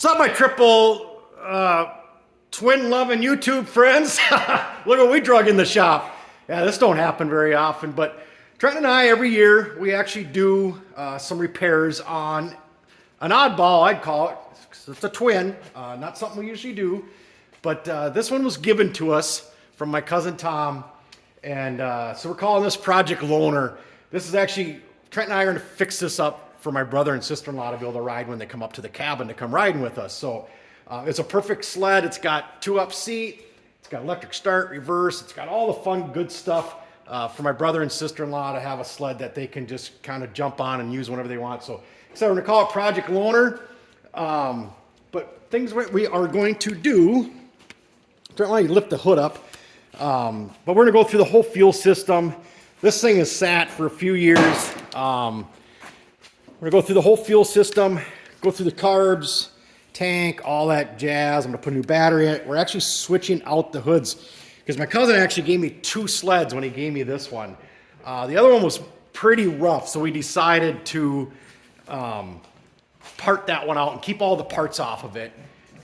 What's up, my triple twin loving YouTube friends? Look what we drug in the shop. Yeah, this don't happen very often, but Trenton and I, every year, we actually do some repairs on an oddball, I'd call it. It's a twin, not something we usually do, but this one was given to us from my cousin Tom, and so we're calling this Project Loner. This is actually, Trent and I are going to fix this up for my brother and sister-in-law to be able to ride when they come up to the cabin to come riding with us. So it's a perfect sled. It's got 2-up seat. It's got electric start, reverse. It's got all the fun, good stuff for my brother and sister-in-law to have a sled that they can just kind of jump on and use whenever they want. So we're going to call it Project Loner. But things we are going to do, don't want to lift the hood up, but we're going to go through the whole fuel system. This thing has sat for a few years. We're gonna go through the whole fuel system, go through the carbs, tank, all that jazz. I'm gonna put a new battery in it. We're actually switching out the hoods because my cousin actually gave me 2 sleds when he gave me this one. The other one was pretty rough, so we decided to part that one out and keep all the parts off of it.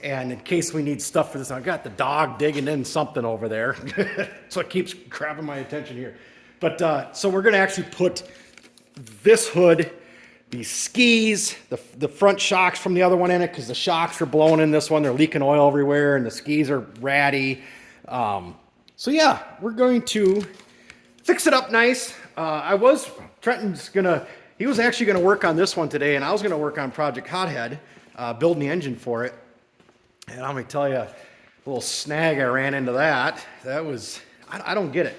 And in case we need stuff for this, I've got the dog digging in something over there. So it keeps grabbing my attention here. But so we're gonna actually put this hood, these skis, the front shocks from the other one in it, because the shocks are blowing in this one. They're leaking oil everywhere, and the skis are ratty. So yeah, we're going to fix it up nice. He was actually gonna work on this one today, and I was gonna work on Project Hothead, building the engine for it. And I'm gonna tell you, a little snag I ran into that. That was, I don't get it.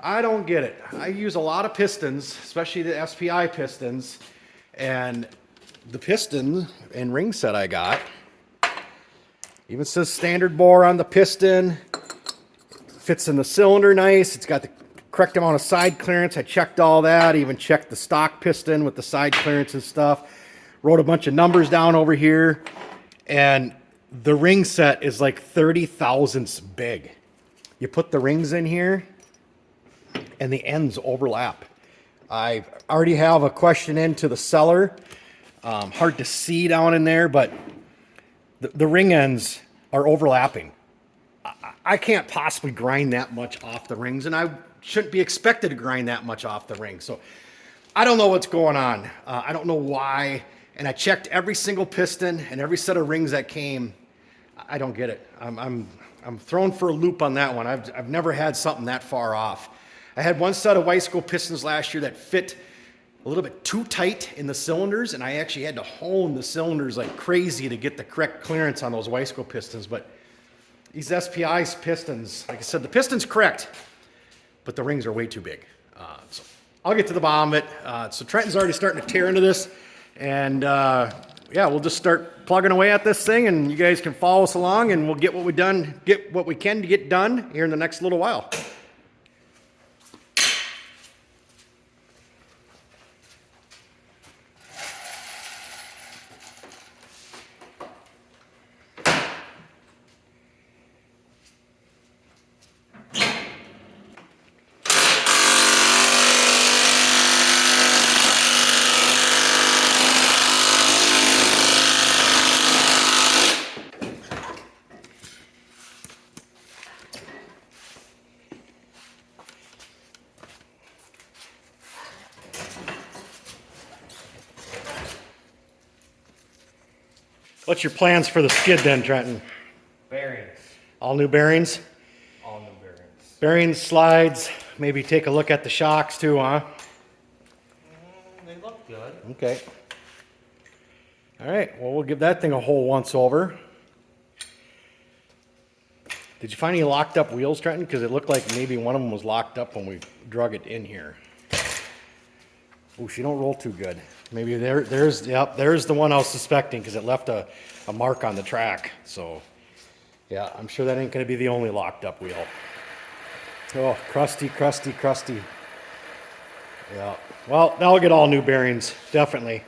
I don't get it. I use a lot of pistons, especially the SPI pistons, and the piston and ring set I got even says standard bore on the piston. Fits in the cylinder nice. It's got the correct amount of side clearance. I checked all that. I even checked the stock piston with the side clearance and stuff. Wrote a bunch of numbers down over here, and the ring set is like 30 thousandths big. You put the rings in here, and the ends overlap. I already have a question into the seller. Hard to see down in there, but the ring ends are overlapping. I can't possibly grind that much off the rings, and I shouldn't be expected to grind that much off the ring. So I don't know what's going on. I don't know why. And I checked every single piston and every set of rings that came. I don't get it. I'm thrown for a loop on that one. I've never had something that far off. I had one set of Weisco pistons last year that fit a little bit too tight in the cylinders, and I actually had to hone the cylinders like crazy to get the correct clearance on those Weisco pistons. But these SPI pistons, like I said, the piston's correct, but the rings are way too big. So I'll get to the bottom of it. So Trenton's already starting to tear into this, and yeah, we'll just start plugging away at this thing, and you guys can follow us along, and we'll get what we can to get done here in the next little while. What's your plans for the skid then, Trenton? Bearings. All new bearings? All new bearings. Bearings, slides, maybe take a look at the shocks too, huh? They look good. Okay. All right, well, we'll give that thing a whole once over. Did you find any locked up wheels, Trenton? Because it looked like maybe one of them was locked up when we drug it in here. Oh, she don't roll too good. Maybe there's the one I was suspecting, because it left a mark on the track. So, yeah, I'm sure that ain't going to be the only locked up wheel. Oh, crusty, crusty, crusty. Yeah. Well, now we'll get all new bearings, definitely.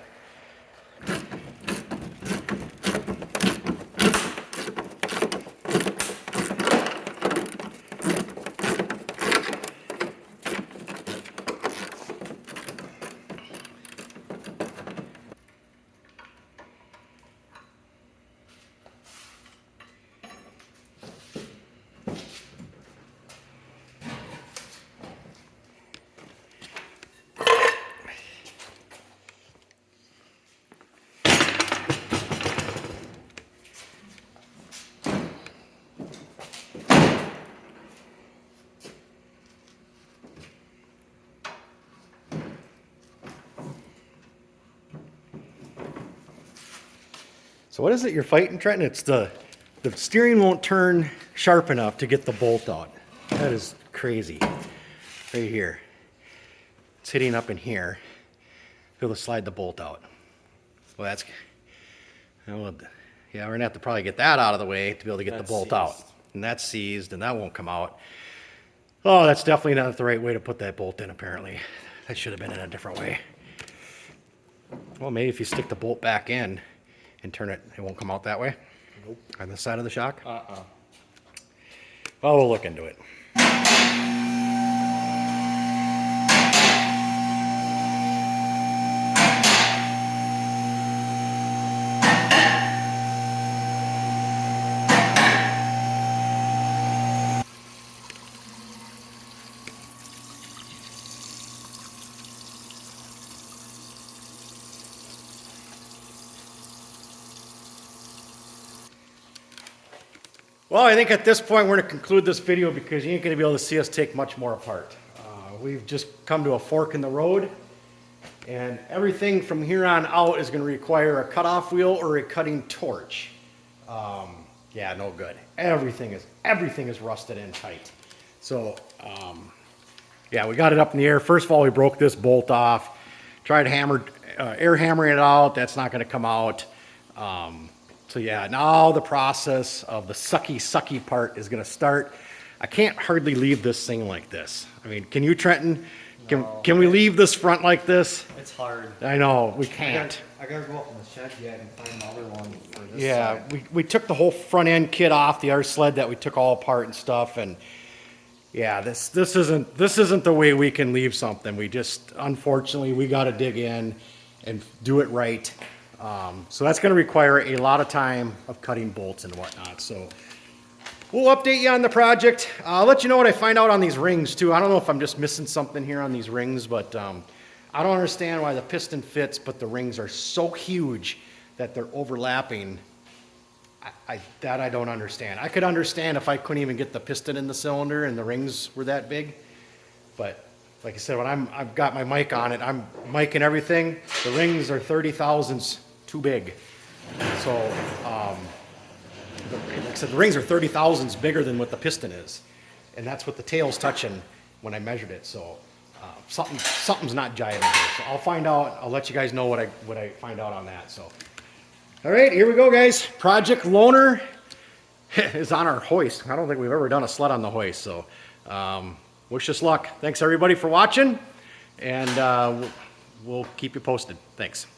So what is it you're fighting, Trenton? It's the steering won't turn sharp enough to get the bolt out. That is crazy. Right here. It's hitting up in here. Be able to slide the bolt out. Well, that's, well, yeah, we're gonna have to probably get that out of the way to be able to get the bolt out. And that's seized, and that won't come out. Oh, that's definitely not the right way to put that bolt in, apparently. That should have been in a different way. Well, maybe if you stick the bolt back in and turn it, it won't come out that way? Nope. On the side of the shock? Uh-uh. Well, we'll look into it. Well, I think at this point we're going to conclude this video because you ain't going to be able to see us take much more apart. We've just come to a fork in the road, and everything from here on out is going to require a cutoff wheel or a cutting torch. Yeah, no good. Everything is rusted in tight. So, yeah, we got it up in the air. First of all, we broke this bolt off. Tried air hammering it out. That's not going to come out. So yeah, now the process of the sucky part is gonna start. I can't hardly leave this thing like this. I mean, can you, Trenton? Can we leave this front like this? It's hard. I know, we can't. I gotta go up in the shed yet and find another one for this Yeah, side. we took the whole front end kit off the other sled that we took all apart and stuff, and yeah, this isn't the way we can leave something. We just, unfortunately, we gotta dig in and do it right. So that's going to require a lot of time of cutting bolts and whatnot. So we'll update you on the project. I'll let you know what I find out on these rings too. I don't know if I'm just missing something here on these rings, but I don't understand why the piston fits, but the rings are so huge that they're overlapping. That I don't understand. I could understand if I couldn't even get the piston in the cylinder and the rings were that big, but like I said, when I've got my mic on it, I'm micing everything. The rings are 30 thousandths too big. So, like I said, the rings are 30 thousandths bigger than what the piston is. And that's what the tail's touching when I measured it. So, something's not jiving here. So I'll find out. I'll let you guys know what I find out on that. So, all right, here we go, guys. Project Loner is on our hoist. I don't think we've ever done a sled on the hoist. So, wish us luck. Thanks everybody for watching, and we'll keep you posted. Thanks.